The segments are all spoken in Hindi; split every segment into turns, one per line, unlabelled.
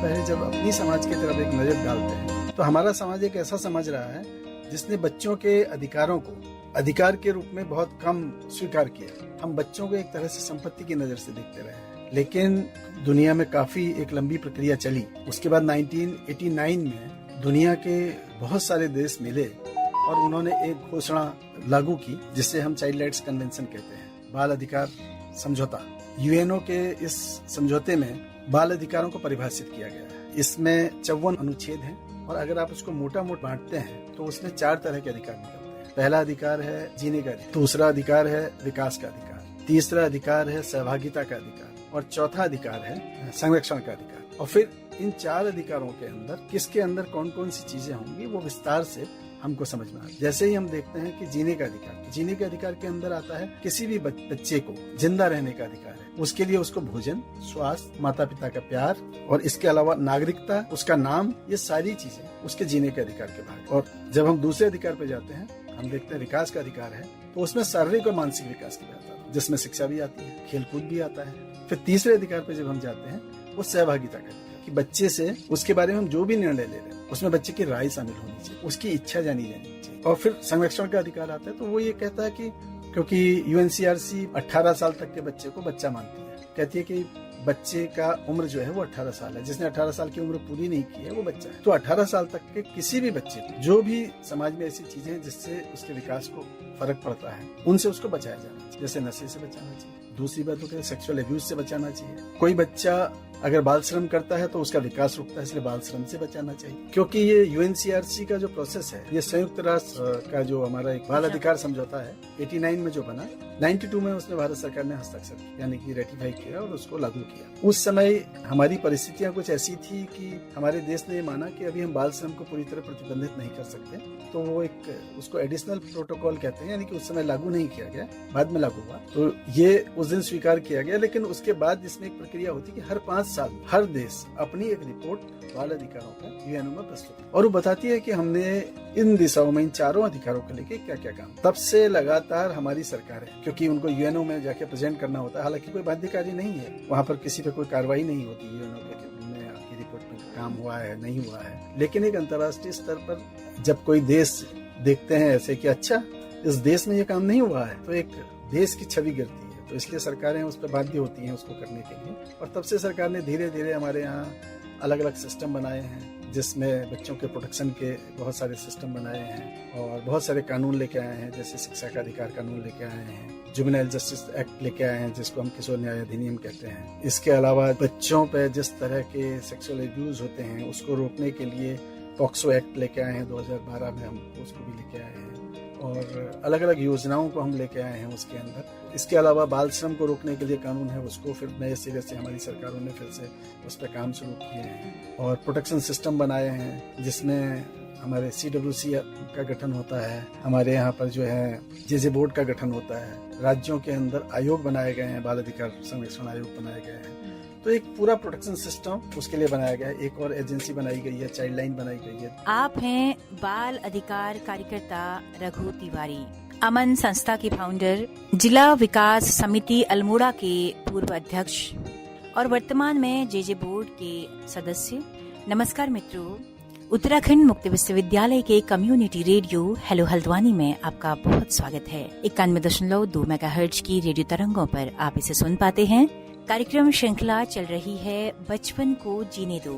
पहले जब अपनी समाज की तरफ एक नजर डालते हैं तो हमारा समाज एक ऐसा समझ रहा है जिसने बच्चों के अधिकारों को अधिकार के रूप में बहुत कम स्वीकार किया। हम बच्चों को एक तरह से संपत्ति की नजर से देखते रहे, लेकिन दुनिया में काफी एक लंबी प्रक्रिया चली। उसके बाद 1989 में दुनिया के बहुत सारे देश मिले और उन्होंने एक घोषणा लागू की जिसे हम चाइल्ड राइट्स कन्वेंशन कहते हैं, बाल अधिकार समझौता। यूएनओ के इस समझौते में बाल अधिकारों को परिभाषित किया गया है। इसमें 54 अनुच्छेद हैं और अगर आप उसको मोटा मोटा बांटते हैं तो उसमें 4 तरह के अधिकार निकलते हैं। पहला अधिकार है जीने का अधिकार, दूसरा अधिकार है विकास का अधिकार, तीसरा अधिकार है सहभागिता का अधिकार और चौथा अधिकार है संरक्षण का अधिकार। और फिर इन 4 अधिकारों के अंदर किसके अंदर कौन कौन सी चीजें होंगी वो विस्तार से हमको समझ में आता है। जैसे ही हम देखते हैं कि जीने का अधिकार, जीने के अधिकार के अंदर आता है किसी भी बच्चे को जिंदा रहने का अधिकार है। उसके लिए उसको भोजन, स्वास्थ्य, माता पिता का प्यार और इसके अलावा नागरिकता, उसका नाम, ये सारी चीजें उसके जीने के अधिकार के भाग। और जब हम दूसरे अधिकार पे जाते हैं, हम देखते हैं विकास का अधिकार है, तो उसमें शारीरिक और मानसिक विकास की बात आती है, जिसमें शिक्षा भी आती है, खेलकूद भी आता है। फिर तीसरे अधिकार पे जब हम जाते हैं वो सहभागिता का अधिकार, कि बच्चे से उसके बारे में हम जो भी निर्णय ले रहे हैं उसमें बच्चे की राय शामिल होनी चाहिए, उसकी इच्छा जानी चाहिए। और फिर संरक्षण का अधिकार आता है, तो वो ये कहता है कि क्योंकि यूएनसीआरसी 18 साल तक के बच्चे को बच्चा मानती है, कहती है कि बच्चे का उम्र जो है वो 18 साल है, जिसने 18 साल की उम्र पूरी नहीं की है वो बच्चा है। तो 18 साल तक के किसी भी बच्चे को जो भी समाज में ऐसी चीजें हैं जिससे उसके विकास को फर्क पड़ता है, उनसे उसको बचाया जाना चाहिए। जैसे नशे से बचाना चाहिए, दूसरी बात होती है सेक्सुअल एब्यूज से बचाना चाहिए। कोई बच्चा अगर बाल श्रम करता है तो उसका विकास रुकता है, इसलिए बाल श्रम से बचाना चाहिए। क्योंकि ये यूएनसीआरसी का जो प्रोसेस है, ये संयुक्त राष्ट्र का जो हमारा एक बाल अधिकार समझौता है 89 में जो बना, 92 में उसने भारत सरकार ने हस्ताक्षर किया, यानी कि रेटिफाई किया और उसको लागू किया। उस समय हमारी परिस्थितियां कुछ ऐसी थी कि हमारे देश ने माना कि अभी हम बाल श्रम को पूरी तरह प्रतिबंधित नहीं कर सकते, तो वो एक उसको एडिशनल प्रोटोकॉल कहते हैं, यानी कि उस समय लागू नहीं किया गया, बाद में लागू हुआ। तो ये उस दिन स्वीकार किया गया, लेकिन उसके बाद इसमें एक प्रक्रिया होती कि हर 5 साल हर देश अपनी एक रिपोर्ट बाल अधिकारों का यूएनओ में प्रस्तुत, और वो बताती है कि हमने इन दिशाओं में इन 4 अधिकारों को लेके क्या क्या काम। तब से लगातार हमारी सरकार है, क्योंकि उनको यूएनओ में जाके प्रेजेंट करना होता है, हालांकि कोई बाध्यकारी नहीं है, वहाँ पर किसी पे कोई कार्रवाई नहीं होती यूएनओ में आपकी रिपोर्ट में काम हुआ है नहीं हुआ है। लेकिन एक अंतर्राष्ट्रीय स्तर पर जब कोई देश देखते हैं ऐसे कि अच्छा इस देश में ये काम नहीं हुआ है, तो एक देश की छवि गिरती है, तो इसलिए सरकारें उस पर बाध्य होती हैं उसको करने के लिए। और तब से सरकार ने धीरे धीरे हमारे यहाँ अलग अलग सिस्टम बनाए हैं, जिसमें बच्चों के प्रोटेक्शन के बहुत सारे सिस्टम बनाए हैं और बहुत सारे कानून लेके आए हैं। जैसे शिक्षा का अधिकार कानून लेके आए हैं, जुवेनाइल जस्टिस एक्ट लेके आए हैं जिसको हम किशोर न्याय अधिनियम कहते हैं। इसके अलावा बच्चों पे जिस तरह के सेक्सुअल एब्यूज होते हैं उसको रोकने के लिए पॉक्सो एक्ट लेके आए हैं 2012 में, हम उसको भी लेके आए हैं और अलग अलग योजनाओं को हम लेके आए हैं उसके अंदर। इसके अलावा बाल श्रम को रोकने के लिए कानून है, उसको फिर नए सिरे से हमारी सरकारों ने फिर से उस पर काम शुरू किए हैं और प्रोटेक्शन सिस्टम बनाए हैं, जिसमें हमारे CWC का गठन होता है, हमारे यहाँ पर जो है जेजे बोर्ड का गठन होता है, राज्यों के अंदर आयोग बनाए गए हैं, बाल अधिकार संरक्षण आयोग बनाए गए हैं। तो एक पूरा प्रोटेक्शन सिस्टम उसके लिए बनाया गया है। एक और एजेंसी बनाई गई है, चाइल्ड लाइन बनाई गई है।
आप हैं बाल अधिकार कार्यकर्ता रघु तिवारी, अमन संस्था के फाउंडर, जिला विकास समिति अल्मोड़ा के पूर्व अध्यक्ष और वर्तमान में जेजे बोर्ड के सदस्य। नमस्कार मित्रों, उत्तराखंड मुक्त विश्वविद्यालय के कम्युनिटी रेडियो हेलो हल्द्वानी में आपका बहुत स्वागत है। 91.2 मेगाहर्ट्ज की रेडियो तरंगों पर आप इसे सुन पाते हैं। कार्यक्रम श्रृंखला चल रही है बचपन को जीने दो।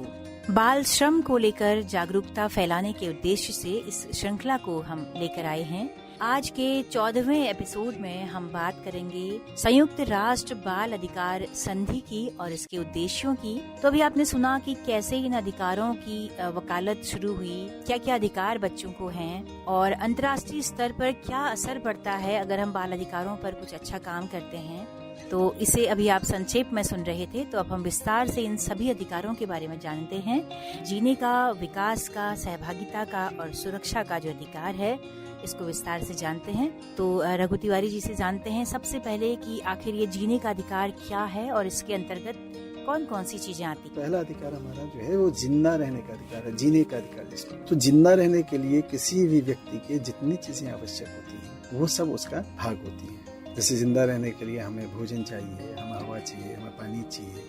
बाल श्रम को लेकर जागरूकता फैलाने के उद्देश्य से इस श्रृंखला को हम लेकर आए हैं। आज के 14वें एपिसोड में हम बात करेंगे संयुक्त राष्ट्र बाल अधिकार संधि की और इसके उद्देश्यों की। तो अभी आपने सुना कि कैसे इन अधिकारों की वकालत शुरू हुई, क्या क्या अधिकार बच्चों को हैं और अंतर्राष्ट्रीय स्तर पर क्या असर पड़ता है अगर हम बाल अधिकारों पर कुछ अच्छा काम करते हैं। तो इसे अभी आप संक्षेप में सुन रहे थे, तो अब हम विस्तार से इन सभी अधिकारों के बारे में जानते हैं। जीने का, विकास का, सहभागिता का और सुरक्षा का जो अधिकार है, इसको विस्तार से जानते हैं। तो रघु तिवारी जी से जानते हैं सबसे पहले कि आखिर ये जीने का अधिकार क्या है और इसके अंतर्गत कौन कौन सी चीजें आती हैं।
पहला अधिकार हमारा जो है वो जिंदा रहने का अधिकार है, जीने का अधिकार जिसको। तो जिंदा रहने के लिए किसी भी व्यक्ति के जितनी चीजें आवश्यक होती हैं वो सब उसका भाग होती है। जैसे जिंदा रहने के लिए हमें भोजन चाहिए, हमें हवा चाहिए, हमें पानी चाहिए,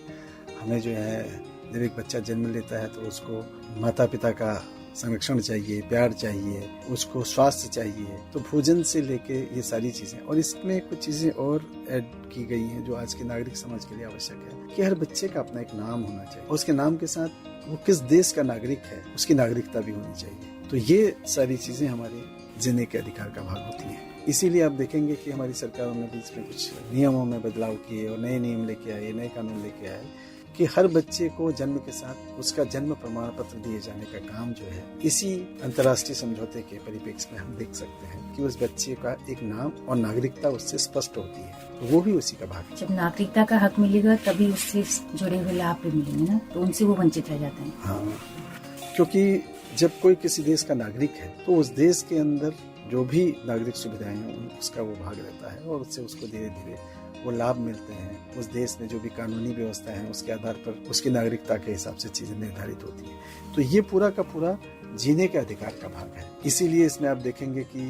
हमें जो है जब एक बच्चा जन्म लेता है तो उसको माता पिता का संरक्षण चाहिए, प्यार चाहिए, उसको स्वास्थ्य चाहिए। तो भोजन से लेके ये सारी चीजें, और इसमें कुछ चीजें और ऐड की गई हैं जो आज के नागरिक समाज के लिए आवश्यक है कि हर बच्चे का अपना एक नाम होना चाहिए, उसके नाम के साथ वो किस देश का नागरिक है उसकी नागरिकता भी होनी चाहिए। तो ये सारी चीजें हमारे जीने के अधिकार का भाग होती हैं। इसीलिए आप देखेंगे कि हमारी सरकारों ने बीच में कुछ नियमों में बदलाव किए और नए नियम लेके आए, नए कानून लेके आए कि हर बच्चे को जन्म के साथ उसका जन्म प्रमाण पत्र दिए जाने का काम जो है, इसी अंतर्राष्ट्रीय समझौते के परिप्रेक्ष्य में हम देख सकते हैं कि उस बच्चे का एक नाम और नागरिकता उससे स्पष्ट होती है, तो वो भी उसी का भाग है।
जब नागरिकता का हक मिलेगा तभी उससे जुड़े हुए लाभ भी मिलेंगे ना, तो उनसे वो वंचित रह जाते हैं।
हाँ, क्योंकि जब कोई किसी देश का नागरिक है तो उस देश के अंदर जो भी नागरिक सुविधाएं हैं उसका वो भाग रहता है और उससे उसको धीरे धीरे वो लाभ मिलते हैं। उस देश में जो भी कानूनी व्यवस्था है उसके आधार पर उसकी नागरिकता के हिसाब से चीजें निर्धारित होती हैं। तो ये पूरा का पूरा जीने के अधिकार का भाग है। इसीलिए इसमें आप देखेंगे कि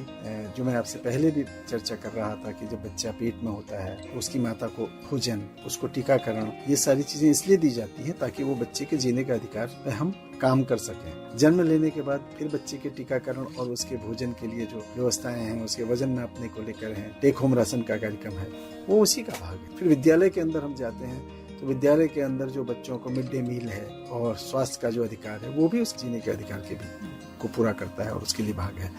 जो मैं आपसे पहले भी चर्चा कर रहा था कि जब बच्चा पेट में होता है तो उसकी माता को भोजन, उसको टीकाकरण, ये सारी चीजें इसलिए दी जाती हैं ताकि वो बच्चे के जीने के अधिकार पे हम काम कर सकें। जन्म लेने के बाद फिर बच्चे के टीकाकरण और उसके भोजन के लिए जो व्यवस्थाएं हैं, उसके वजन नापने को लेकर हैं, टेक होम राशन का कार्यक्रम है, वो उसी का भाग है। फिर विद्यालय के अंदर हम जाते हैं तो विद्यालय के अंदर जो बच्चों को मिड डे मील है और स्वास्थ्य का जो अधिकार है वो भी उस जीने के अधिकार के भी को पूरा करता है और उसके लिए भाग है।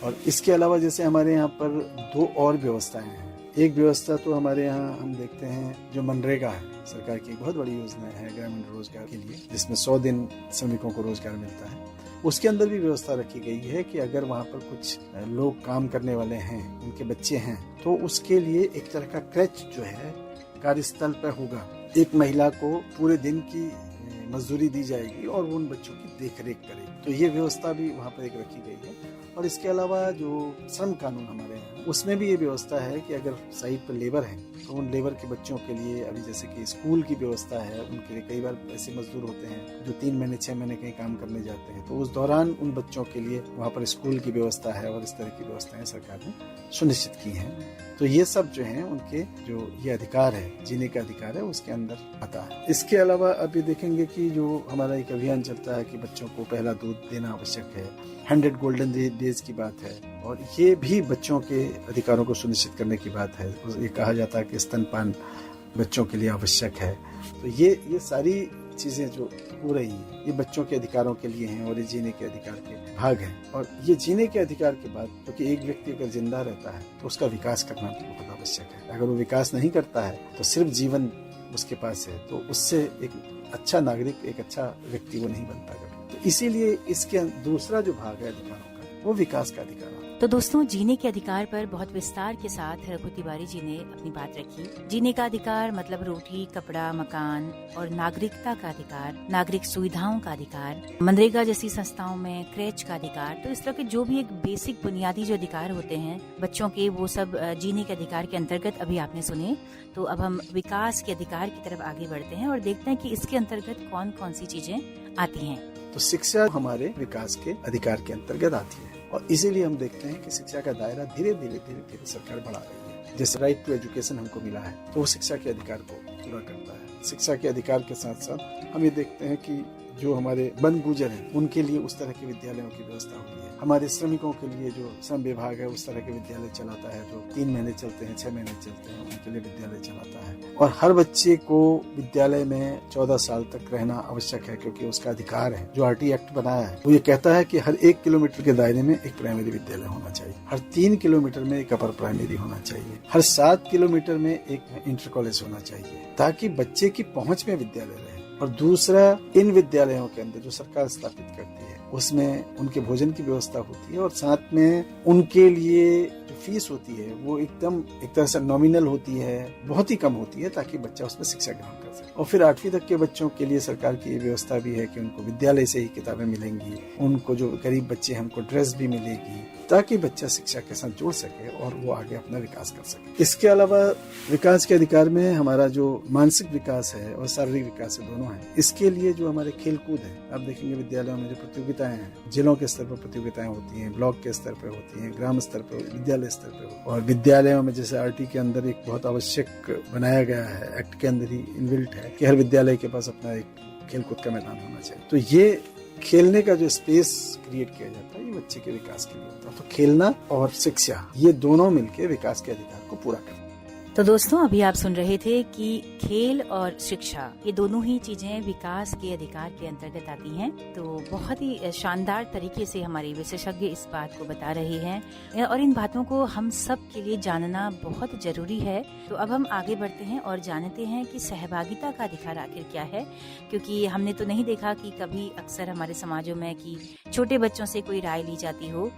और इसके अलावा जैसे हमारे यहाँ पर दो और व्यवस्थाएं हैं। एक व्यवस्था तो हमारे यहाँ हम देखते हैं जो मनरेगा है, सरकार की एक बहुत बड़ी योजना है ग्रामीण रोजगार के लिए, जिसमें 100 दिन श्रमिकों को रोजगार मिलता है। उसके अंदर भी व्यवस्था रखी गई है कि अगर वहाँ पर कुछ लोग काम करने वाले हैं, उनके बच्चे हैं, तो उसके लिए एक तरह का क्रच जो है कार्यस्थल पर होगा। एक महिला को पूरे दिन की मजदूरी दी जाएगी और वो उन बच्चों की देखरेख करेगी। तो ये व्यवस्था भी वहाँ पर एक रखी गई है। और इसके अलावा जो श्रम कानून हमारे हैं उसमें भी ये व्यवस्था है कि अगर साइट पर लेबर हैं तो उन लेबर के बच्चों के लिए अभी जैसे कि स्कूल की व्यवस्था है, उनके लिए कई बार ऐसे मजदूर होते हैं जो 3 महीने 6 महीने कहीं काम करने जाते हैं, तो उस दौरान उन बच्चों के लिए वहाँ पर स्कूल की व्यवस्था है और इस तरह की व्यवस्थाएं सरकार ने सुनिश्चित की हैं। तो ये सब जो है उनके जो ये अधिकार है, जीने का अधिकार है, उसके अंदर आता है। इसके अलावा अभी देखेंगे कि जो हमारा एक अभियान चलता है कि बच्चों को पहला दूध देना आवश्यक है, 100 गोल्डन डेज की बात है, और ये भी बच्चों के अधिकारों को सुनिश्चित करने की बात है। ये कहा जाता है कि स्तनपान बच्चों के लिए आवश्यक है। तो ये सारी चीजें जो हो रही है ये बच्चों के अधिकारों के लिए हैं और ये जीने के अधिकार के भाग हैं। और ये जीने के अधिकार के बाद क्योंकि एक व्यक्ति अगर जिंदा रहता है तो उसका विकास करना भी बहुत आवश्यक है। अगर वो विकास नहीं करता है तो सिर्फ जीवन उसके पास है तो उससे एक अच्छा नागरिक, एक अच्छा व्यक्ति वो नहीं बनता कभी। तो इसीलिए इसके दूसरा जो भाग है अधिकारों का वो विकास का अधिकार।
तो दोस्तों, जीने के अधिकार पर बहुत विस्तार के साथ रघु तिवारी जी ने अपनी बात रखी। जीने का अधिकार मतलब रोटी, कपड़ा, मकान और नागरिकता का अधिकार, नागरिक सुविधाओं का अधिकार, मनरेगा जैसी संस्थाओं में क्रैच का अधिकार। तो इस तरह के जो भी एक बेसिक बुनियादी जो अधिकार होते हैं बच्चों के, वो सब जीने के अधिकार के अंतर्गत अभी आपने सुने। तो अब हम विकास के अधिकार की तरफ आगे बढ़ते हैं और देखते हैं कि इसके अंतर्गत कौन कौन सी चीजें आती हैं।
तो शिक्षा हमारे विकास के अधिकार के अंतर्गत आती है और इसीलिए हम देखते हैं कि शिक्षा का दायरा धीरे धीरे सरकार बढ़ा रही है। जैसे राइट टू एजुकेशन हमको मिला है तो वो शिक्षा के अधिकार को पूरा करता है। शिक्षा के अधिकार के साथ साथ हम ये देखते हैं कि जो हमारे वन गुजर हैं उनके लिए उस तरह के विद्यालयों की व्यवस्था हुई है। हमारे श्रमिकों के लिए जो श्रम विभाग है उस तरह के विद्यालय चलाता है जो 3 महीने चलते हैं, 6 महीने चलते हैं, उनके लिए विद्यालय चलाता है। और हर बच्चे को विद्यालय में 14 साल तक रहना आवश्यक है क्योंकि उसका अधिकार है। जो आरटी एक्ट बनाया है वो ये कहता है कि हर 1 किलोमीटर के दायरे में एक प्राइमरी विद्यालय होना चाहिए, हर 3 किलोमीटर में एक अपर प्राइमरी होना चाहिए, हर 7 किलोमीटर में एक इंटर कॉलेज होना चाहिए ताकि बच्चे की पहुंच में विद्यालय रहे। और दूसरा, इन विद्यालयों के अंदर जो सरकार स्थापित करती है उसमें उनके भोजन की व्यवस्था होती है और साथ में उनके लिए जो फीस होती है वो एकदम एक तरह से नॉमिनल होती है, बहुत ही कम होती है ताकि बच्चा उसमें शिक्षा ग्रहण कर सके। और फिर 8वीं तक के बच्चों के लिए सरकार की ये व्यवस्था भी है कि उनको विद्यालय से ही किताबें मिलेंगी, उनको जो गरीब बच्चे हैं उनको ड्रेस भी मिलेगी ताकि बच्चा शिक्षा के साथ जुड़ सके और वो आगे अपना विकास कर सके। इसके अलावा विकास के अधिकार में हमारा जो मानसिक विकास है और शारीरिक विकास है दोनों है। इसके लिए जो हमारे खेल कूद है, आप देखेंगे विद्यालयों में जो प्रतियोगिताएं हैं, जिलों के स्तर पर प्रतियोगिताएं होती हैं, ब्लॉक के स्तर पर होती हैं, ग्राम स्तर पर, विद्यालय स्तर पर। और विद्यालयों में जैसे आरटी के अंदर एक बहुत आवश्यक बनाया गया है, एक्ट के अंदर ही इनबिल्ट है कि हर विद्यालय के पास अपना एक खेलकूद का मैदान होना चाहिए। तो ये खेलने का जो स्पेस क्रिएट किया जाता है, ये बच्चे के विकास के लिए होता है। तो खेलना और शिक्षा, ये दोनों मिलकर विकास के अधिकार को पूरा करते हैं।
तो दोस्तों, अभी आप सुन रहे थे कि खेल और शिक्षा, ये दोनों ही चीजें विकास के अधिकार के अंतर्गत आती हैं। तो बहुत ही शानदार तरीके से हमारे विशेषज्ञ इस बात को बता रहे हैं और इन बातों को हम सब के लिए जानना बहुत जरूरी है। तो अब हम आगे बढ़ते हैं और जानते हैं कि सहभागिता का अधिकार आखिर क्या है, क्योंकि हमने तो नहीं देखा कि कभी अक्सर हमारे समाजों में कि छोटे बच्चों से कोई राय ली जाती हो।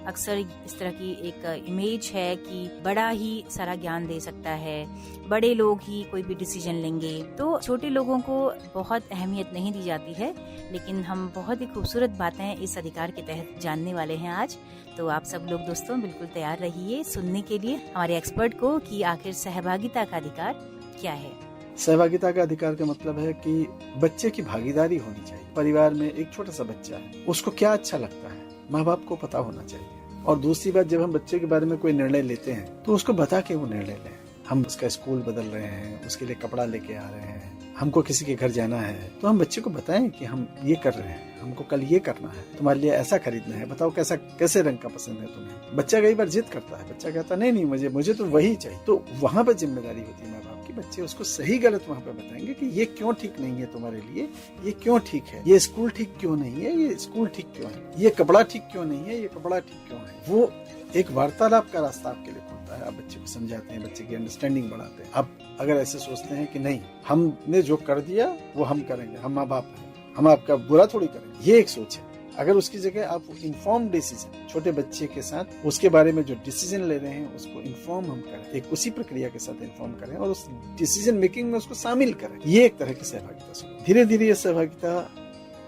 अक्सर इस तरह की एक इमेज है कि बड़ा ही सारा ज्ञान दे सकता है, बड़े लोग ही कोई भी डिसीजन लेंगे, तो छोटे लोगों को बहुत अहमियत नहीं दी जाती है। लेकिन हम बहुत ही खूबसूरत बातें इस अधिकार के तहत जानने वाले हैं आज। तो आप सब लोग दोस्तों बिल्कुल तैयार रहिए सुनने के लिए हमारे एक्सपर्ट को कि आखिर सहभागिता का अधिकार क्या है।
सहभागिता का अधिकार का मतलब है कि बच्चे की भागीदारी होनी चाहिए। परिवार में एक छोटा सा बच्चा है, उसको क्या अच्छा लगता है, माँ बाप को पता होना चाहिए। और दूसरी बात, जब हम बच्चे के बारे में कोई निर्णय लेते हैं तो उसको बता के वो निर्णय लें। हम उसका स्कूल बदल रहे हैं, उसके लिए कपड़ा लेके आ रहे हैं, हमको किसी के घर जाना है, तो हम बच्चे को बताएं कि हम ये कर रहे हैं, हमको कल ये करना है, तुम्हारे लिए ऐसा खरीदना है, बताओ कैसे रंग का पसंद है तुम्हें। बच्चा कई बार जिद करता है, बच्चा कहता नहीं मुझे तो वही चाहिए। तो वहाँ पर जिम्मेदारी होती है माँ बाप की, बच्चे उसको सही गलत वहाँ पर बताएंगे कि ये क्यों ठीक नहीं है तुम्हारे लिए, ये क्यों ठीक है, ये स्कूल ठीक क्यों नहीं है, ये स्कूल ठीक क्यों है, ये कपड़ा ठीक क्यों नहीं है, ये कपड़ा ठीक क्यों है। वो एक वार्तालाप का रास्ता आपके लिए खोलता है। आप बच्चे को समझाते हैं, बच्चे की अंडरस्टैंडिंग बढ़ाते हैं। आप अगर ऐसे सोचते हैं कि नहीं, हमने जो कर दिया वो हम करेंगे, हम माँ बाप हैं, हम आपका बुरा थोड़ी करेंगे, ये एक सोच है। अगर उसकी जगह आप इन्फॉर्म डिसीजन, छोटे बच्चे के साथ उसके बारे में जो डिसीजन ले रहे हैं उसको इन्फॉर्म हम करें, एक उसी प्रक्रिया के साथ इन्फॉर्म करें और उस डिसीजन मेकिंग में उसको शामिल करें, ये एक तरह की सहभागिता। धीरे धीरे ये सहभागिता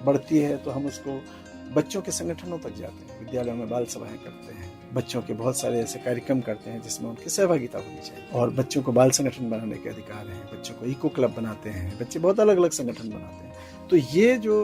बढ़ती है तो हम उसको बच्चों के संगठनों तक जाते हैं, विद्यालयों में बाल सभाएं करते हैं, बच्चों के बहुत सारे ऐसे कार्यक्रम करते हैं जिसमें उनकी सहभागिता होनी चाहिए। और बच्चों को बाल संगठन बनाने के अधिकार हैं, बच्चों को इको क्लब बनाते हैं, बच्चे बहुत अलग अलग संगठन बनाते हैं। तो ये जो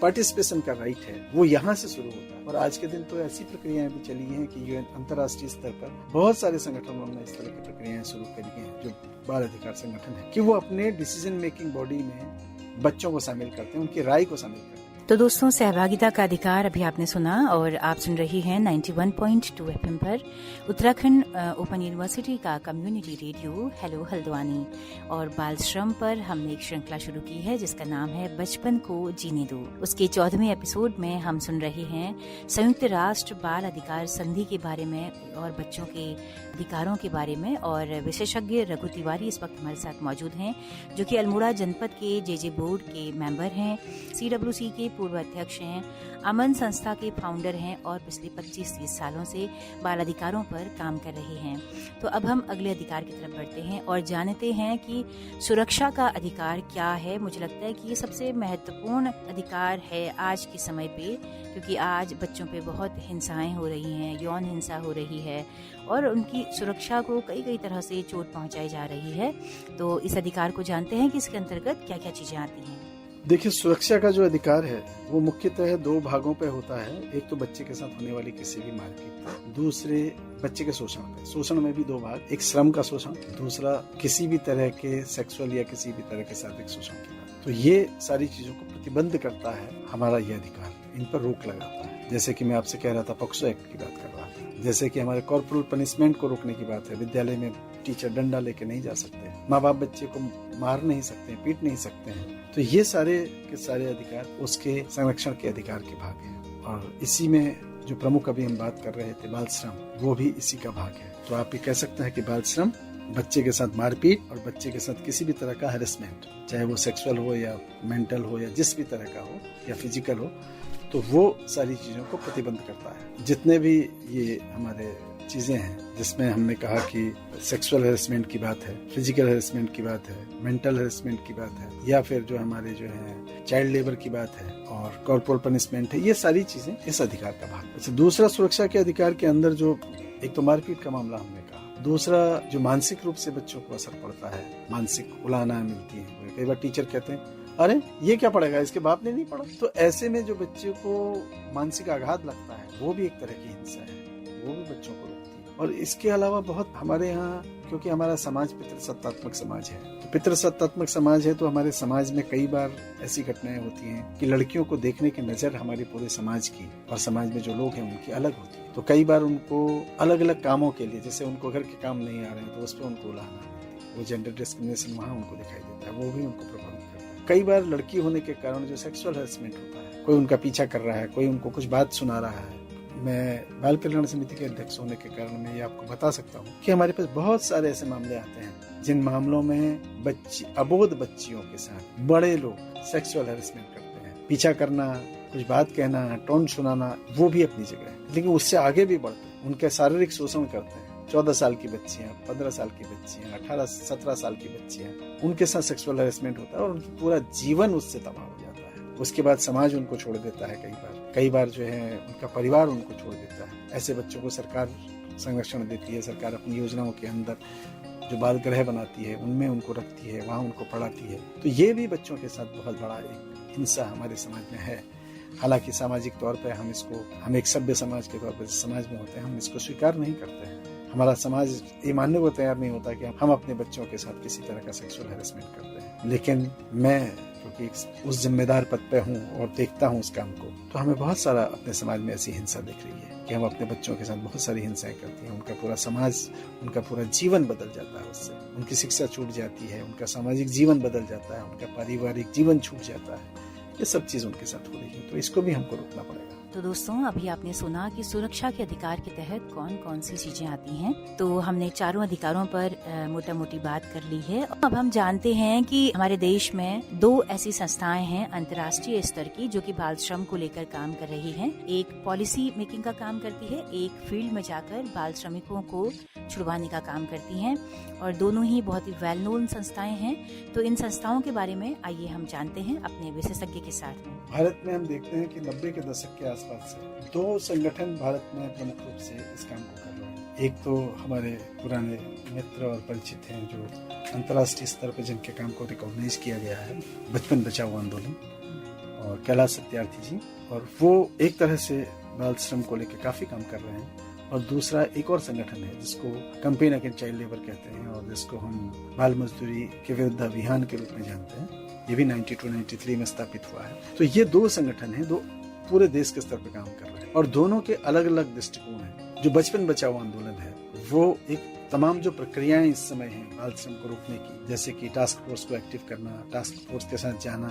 पार्टिसिपेशन का राइट है वो यहाँ से शुरू होता है। और आज के दिन तो ऐसी प्रक्रियाएं भी चली हैं कि यूएन अंतर्राष्ट्रीय स्तर पर बहुत सारे संगठनों ने इस तरह की प्रक्रियाएं शुरू करी हैं, जो बाल अधिकार संगठन है, कि वो अपने डिसीजन मेकिंग बॉडी में बच्चों को शामिल करते हैं, उनकी राय को शामिल करते हैं।
तो दोस्तों, सहभागिता का अधिकार अभी आपने सुना और आप सुन रही हैं 91.2 FM पर उत्तराखंड ओपन यूनिवर्सिटी का कम्युनिटी रेडियो हेलो हल्द्वानी। और बाल श्रम पर हमने एक श्रृंखला शुरू की है जिसका नाम है बचपन को जीने दो। उसके 14वें एपिसोड में हम सुन रहे हैं संयुक्त राष्ट्र बाल अधिकार संधि के बारे में और बच्चों के अधिकारों के बारे में। और विशेषज्ञ रघु तिवारी इस वक्त हमारे साथ मौजूद हैं, जो कि अल्मोड़ा जनपद के जेजे बोर्ड के मेंबर हैं, CWC के पूर्व अध्यक्ष हैं, अमन संस्था के फाउंडर हैं और पिछले 25-30 सालों से बाल अधिकारों पर काम कर रहे हैं। तो अब हम अगले अधिकार की तरफ बढ़ते हैं और जानते हैं कि सुरक्षा का अधिकार क्या है। मुझे लगता है कि ये सबसे महत्वपूर्ण अधिकार है आज के समय पे, क्योंकि आज बच्चों पे बहुत हिंसाएं हो रही हैं, यौन हिंसा हो रही है और उनकी सुरक्षा को कई तरह से चोट पहुंचाई जा रही है। तो इस अधिकार को जानते हैं कि इसके अंतर्गत क्या क्या चीजें आती हैं।
देखिए, सुरक्षा का जो अधिकार है वो मुख्यतः 2 भागों पे होता है। एक तो बच्चे के साथ होने वाली किसी भी मारपीट, दूसरे बच्चे के शोषण पे। शोषण में भी 2 भाग, एक श्रम का शोषण, दूसरा किसी भी तरह के सेक्सुअल या किसी भी तरह के शारीरिक शोषण की बात। तो ये सारी चीजों को प्रतिबंध करता है हमारा ये अधिकार, इन पर रोक लगाता है। जैसे कि मैं आपसे कह रहा था, पॉक्सो एक्ट की बात कर रहा था, जैसे कि हमारे कॉर्पोरल पनिशमेंट को रोकने की बात है। विद्यालय में टीचर डंडा लेके नहीं जा सकते, माँ बाप बच्चे को मार नहीं सकते, पीट नहीं सकते हैं। तो ये सारे के सारे अधिकार उसके संरक्षण के अधिकार के भाग हैं। और इसी में जो प्रमुख अभी हम बात कर रहे थे, बाल श्रम, वो भी इसी का भाग है। तो आप ये कह सकते हैं कि बाल श्रम बच्चे के साथ मारपीट और बच्चे के साथ किसी भी तरह का हैरेसमेंट, चाहे वो सेक्सुअल हो या मेंटल हो या जिस भी तरह का हो या फिजिकल हो, तो वो सारी चीजों को प्रतिबंध करता है। जितने भी ये हमारे चीजें हैं जिसमें हमने कहा कि सेक्सुअल हैरेसमेंट की बात है, फिजिकल हैरेसमेंट की बात है, मेंटल हैरेसमेंट की बात है, या फिर जो हमारे जो है चाइल्ड लेबर की बात है और कॉर्पोरल पनिशमेंट है, ये सारी चीजें इस अधिकार का भाग। अच्छा, दूसरा सुरक्षा के अधिकार के अंदर जो एक तो मारपीट का मामला हमने कहा, दूसरा जो मानसिक रूप से बच्चों को असर पड़ता है, मानसिक उलाहना मिलती है। कई बार टीचर कहते हैं, अरे ये क्या पढ़ेगा, इसके बाप ने नहीं पढ़ा। तो ऐसे में जो बच्चे को मानसिक आघात लगता है, वो भी एक तरह की हिंसा है, वो भी बच्चों को रोकती है। और इसके अलावा बहुत हमारे यहाँ, क्योंकि हमारा समाज पितृसत्तात्मक समाज है, तो पितृसत्तात्मक समाज है तो हमारे समाज में कई बार ऐसी घटनाएं होती हैं कि लड़कियों को देखने की नजर हमारे पूरे समाज की और समाज में जो लोग हैं उनकी अलग होती है। तो कई बार उनको अलग अलग कामों के लिए, जैसे उनको घर के काम नहीं आ रहे हैं तो उस पर उनको उलाहना, वो जेंडर डिस्क्रिमिनेशन वहाँ उनको दिखाई देता है, वो भी उनको प्रभावित करता है। कई बार लड़की होने के कारण जो सेक्सुअल हैरेसमेंट होता है, कोई उनका पीछा कर रहा है, कोई उनको कुछ बात सुना रहा है। मैं बाल कल्याण समिति के अध्यक्ष होने के कारण मैं ये आपको बता सकता हूँ कि हमारे पास बहुत सारे ऐसे मामले आते हैं जिन मामलों में अबोध बच्चियों के साथ बड़े लोग सेक्सुअल हैरेसमेंट करते हैं। पीछा करना, कुछ बात कहना, टोन सुनाना, वो भी अपनी जगह है, लेकिन उससे आगे भी बढ़ते हैं, उनके शारीरिक शोषण करते हैं। 14 साल की बच्चियां, 15 साल की बच्चियां, 18-17 साल की बच्चियां, उनके साथ सेक्सुअल हैरेसमेंट होता है और उनका पूरा जीवन उससे तबाह हो जाता है। उसके बाद समाज उनको छोड़ देता है, कई बार जो है उनका परिवार उनको छोड़ देता है। ऐसे बच्चों को सरकार संरक्षण देती है, सरकार अपनी योजनाओं के अंदर जो बाल गृह बनाती है उनमें उनको रखती है, वहाँ उनको पढ़ाती है। तो ये भी बच्चों के साथ बहुत बड़ा एक हिंसा हमारे समाज में है। हालांकि सामाजिक तौर पर हम एक सभ्य समाज के तौर पर समाज में होते हैं, हम इसको स्वीकार नहीं करते हैं। हमारा समाज ये मानने को तैयार नहीं होता कि हम अपने बच्चों के साथ किसी तरह का सेक्सुअल हैरेसमेंट करते हैं। लेकिन मैं क्योंकि उस जिम्मेदार पद पे हूँ और देखता हूँ उस काम को, तो हमें बहुत सारा अपने समाज में ऐसी हिंसा दिख रही है कि हम अपने बच्चों के साथ बहुत सारी हिंसाएं करती हैं। उनका पूरा समाज, उनका पूरा जीवन बदल जाता है उससे, उनकी शिक्षा छूट जाती है, उनका सामाजिक जीवन बदल जाता है, उनका पारिवारिक जीवन छूट जाता है। ये सब चीज उनके साथ हो रही है, तो इसको भी हमको रोकना पड़ेगा।
तो दोस्तों, अभी आपने सुना कि सुरक्षा के अधिकार के तहत कौन कौन सी चीजें आती हैं। तो हमने चारों अधिकारों पर मोटा मोटी बात कर ली है। अब हम जानते हैं कि हमारे देश में 2 ऐसी संस्थाएं हैं अंतर्राष्ट्रीय स्तर की जो कि बाल श्रम को लेकर काम कर रही हैं। एक पॉलिसी मेकिंग का काम करती है, एक फील्ड में जाकर बाल श्रमिकों को छुड़वाने का काम करती हैं, और दोनों ही बहुत ही वेल नोन संस्थाएं हैं। तो इन संस्थाओं के बारे में आइए हम जानते हैं अपने विशेषज्ञ के साथ में।
भारत में हम देखते हैं कि 90 के दशक के आसपास से 2 संगठन भारत में प्रमुख रूप से इस काम को कर रहे हैं। एक तो हमारे पुराने मित्र और परिचित हैं जो अंतर्राष्ट्रीय स्तर पर जिनके काम को रिकॉग्नाइज किया गया है, बचपन बचाओ आंदोलन और कैलाश सत्यार्थी जी, और वो एक तरह से बाल श्रम को लेकर काफी काम कर रहे हैं। और दूसरा एक और संगठन है जिसको कैंपेन अगेंस्ट चाइल्ड लेबर कहते हैं और जिसको हम बाल मजदूरी के विरुद्ध अभियान के रूप में जानते हैं। ये भी 92-93 में स्थापित हुआ है। तो ये 2 संगठन हैं, 2 पूरे देश के स्तर पर काम कर रहे हैं और दोनों के अलग अलग दृष्टिकोण हैं। जो बचपन बचाओ आंदोलन है वो एक तमाम जो प्रक्रियाएं इस समय हैं बाल श्रम को रोकने की, जैसे कि टास्क फोर्स को एक्टिव करना, टास्क फोर्स के साथ जाना,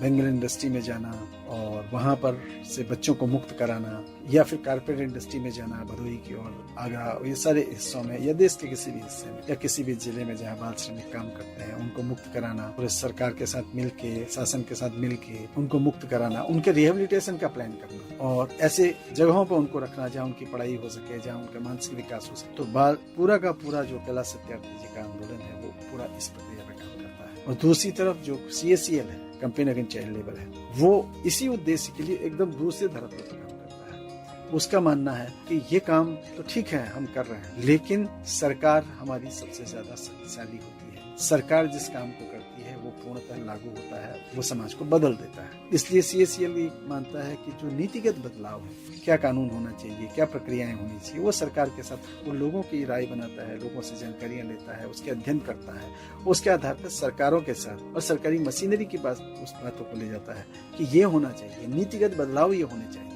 बेंगल इंडस्ट्री में जाना और वहां पर से बच्चों को मुक्त कराना, या फिर कारपेट इंडस्ट्री में जाना, भदोही की और आगरा, ये सारे हिस्सों में या देश के किसी भी हिस्से में या किसी भी जिले में जहाँ बाल श्रमिक काम करते हैं उनको मुक्त कराना, पूरे सरकार के साथ मिलके, शासन के साथ मिलके उनको मुक्त कराना, उनके रिहेबिलिटेशन का प्लान करना और ऐसे जगहों पर उनको रखना जहाँ उनकी पढ़ाई हो सके, जहाँ उनका मानसिक विकास हो सके। तो पूरा का पूरा जो कैलाश सत्यार्थी जी का आंदोलन है वो पूरा इस प्रक्रिया पर काम करता है। और दूसरी तरफ जो CACL है, कैंपेन अगेंस्ट चाइल्ड लेबर है, वो इसी उद्देश्य के लिए एकदम दूसरे धरातल पर काम करता है। उसका मानना है कि ये काम तो ठीक है हम कर रहे हैं, लेकिन सरकार हमारी सबसे ज्यादा शक्तिशाली होती है। सरकार जिस काम को करती है वो पूर्णतः लागू होता है, वो समाज को बदल देता है। इसलिए CACL मानता है कि जो नीतिगत बदलाव है, क्या कानून होना चाहिए, क्या प्रक्रियाएं होनी चाहिए, वो सरकार के साथ वो लोगों की राय बनाता है, लोगों से जानकारियां लेता है, उसके अध्ययन करता है, उसके आधार पर सरकारों के साथ और सरकारी मशीनरी के पास उस बातों को ले जाता है कि ये होना चाहिए, नीतिगत बदलाव ये होने चाहिए।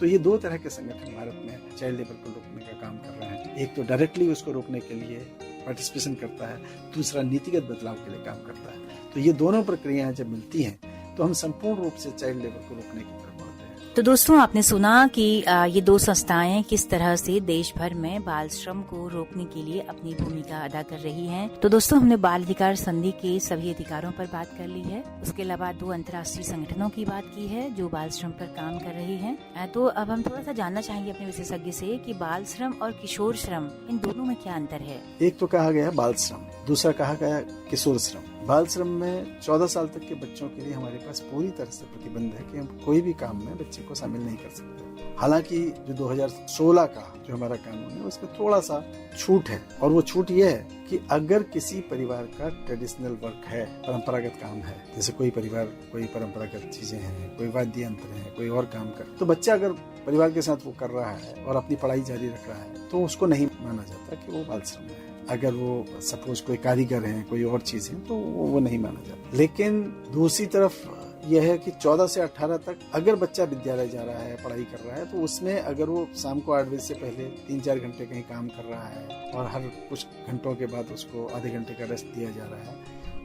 तो ये 2 तरह के संगठन भारत में चाइल्ड लेबर को रोकने का काम कर रहे हैं। एक तो डायरेक्टली उसको रोकने के लिए पार्टिसिपेशन करता है, दूसरा नीतिगत बदलाव के लिए काम करता है। तो ये दोनों प्रक्रियाएं जब मिलती हैं तो हम संपूर्ण रूप से चाइल्ड लेबर को रोकने की तरफ बढ़ते हैं।
तो दोस्तों, आपने सुना कि ये 2 संस्थाएं किस तरह से देश भर में बाल श्रम को रोकने के लिए अपनी भूमिका अदा कर रही हैं। तो दोस्तों, हमने बाल अधिकार संधि के सभी अधिकारों पर बात कर ली है। उसके अलावा 2 अंतर्राष्ट्रीय संगठनों की बात की है जो बाल श्रम पर काम कर रही हैं। तो अब हम थोड़ा सा जानना चाहेंगे अपने विशेषज्ञ से कि बाल श्रम और किशोर श्रम, इन दोनों में क्या अंतर है।
एक तो कहा गया बाल श्रम, दूसरा कहा गया किशोर श्रम। बाल श्रम में 14 साल तक के बच्चों के लिए हमारे पास पूरी तरह से प्रतिबंध है कि हम कोई भी काम में बच्चे को शामिल नहीं कर सकते। हालांकि जो 2016 का जो हमारा कानून है उसमें थोड़ा सा छूट है, और वो छूट ये है कि अगर किसी परिवार का ट्रेडिशनल वर्क है, परंपरागत काम है, जैसे कोई परिवार कोई परंपरागत चीजें हैं, कोई वाद्य यंत्र है, कोई और काम कर, तो बच्चा अगर परिवार के साथ वो कर रहा है और अपनी पढ़ाई जारी रख रहा है तो उसको नहीं माना जाता कि वो बाल श्रम है। अगर वो सपोज कोई कारीगर है, कोई और चीज है, तो वो नहीं माना जाता। लेकिन दूसरी तरफ यह है कि 14 से 18 तक अगर बच्चा विद्यालय जा रहा है, पढ़ाई कर रहा है, तो उसमें अगर वो शाम को 8 बजे से पहले 3-4 घंटे कहीं काम कर रहा है और हर कुछ घंटों के बाद उसको आधे घंटे का रेस्ट दिया जा रहा है,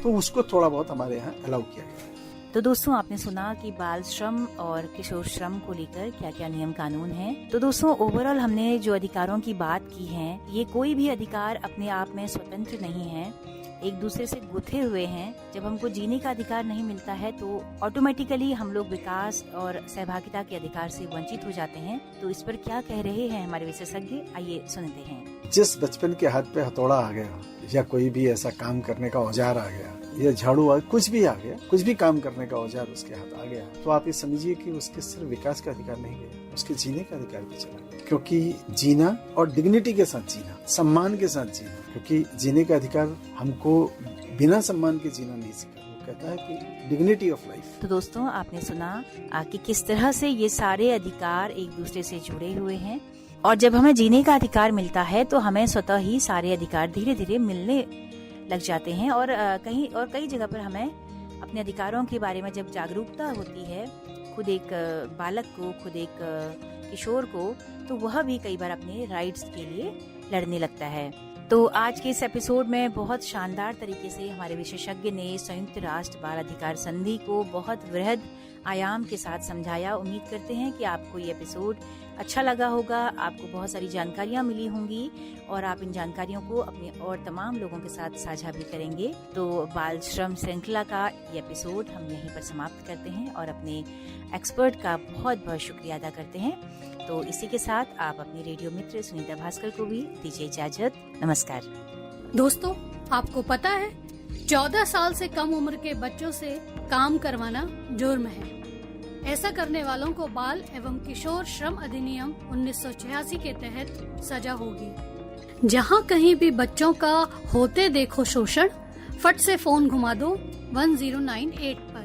तो उसको थोड़ा बहुत हमारे यहाँ अलाउ किया गया है।
तो दोस्तों, आपने सुना कि बाल श्रम और किशोर श्रम को लेकर क्या क्या नियम कानून हैं। तो दोस्तों, ओवरऑल हमने जो अधिकारों की बात की है, ये कोई भी अधिकार अपने आप में स्वतंत्र नहीं है, एक दूसरे से गुथे हुए हैं। जब हमको जीने का अधिकार नहीं मिलता है तो ऑटोमेटिकली हम लोग विकास और सहभागिता के अधिकार से वंचित हो जाते हैं। तो इस पर क्या कह रहे हैं हमारे विशेषज्ञ, आइए सुनते हैं।
जिस बचपन के हाथ पे हथौड़ा आ गया या कोई भी ऐसा काम करने का औजार आ गया या झाड़ू आ, कुछ भी आ गया, कुछ भी काम करने का औजार उसके हाथ आ गया, तो आप ये समझिए कि उसके सिर्फ विकास का अधिकार नहीं गया, उसके जीने का अधिकार भी चला गया। क्योंकि जीना और डिग्निटी के साथ जीना, सम्मान के साथ जीना, क्योंकि जीने का अधिकार हमको बिना सम्मान के जीना नहीं सिखा। वो कहता है कि डिग्निटी ऑफ लाइफ।
तो दोस्तों, आपने सुना कि किस तरह से ये सारे अधिकार एक दूसरे से जुड़े हुए हैं, और जब हमें जीने का अधिकार मिलता है तो हमें स्वतः ही सारे अधिकार धीरे धीरे मिलने लग जाते हैं। और कई जगह पर हमें अपने अधिकारों के बारे में जब जागरूकता होती है, खुद एक बालक को, खुद एक किशोर को, तो वह भी कई बार अपने राइट्स के लिए लड़ने लगता है। तो आज के इस एपिसोड में बहुत शानदार तरीके से हमारे विशेषज्ञ ने संयुक्त राष्ट्र बाल अधिकार संधि को बहुत वृहद आयाम के साथ समझाया। उम्मीद करते हैं कि आपको ये एपिसोड अच्छा लगा होगा, आपको बहुत सारी जानकारियां मिली होंगी और आप इन जानकारियों को अपने और तमाम लोगों के साथ साझा भी करेंगे। तो बाल श्रम श्रृंखला का ये एपिसोड हम यहीं पर समाप्त करते हैं और अपने एक्सपर्ट का बहुत बहुत शुक्रिया अदा करते हैं। तो इसी के साथ आप अपनी रेडियो मित्र सुनीता भास्कर को भी दीजिए इजाजत। नमस्कार
दोस्तों, आपको पता है 14 साल से कम उम्र के बच्चों से काम करवाना जुर्म है। ऐसा करने वालों को बाल एवं किशोर श्रम अधिनियम 1986 के तहत सजा होगी। जहां कहीं भी बच्चों का होते देखो शोषण, फट से फोन घुमा दो 1098 पर।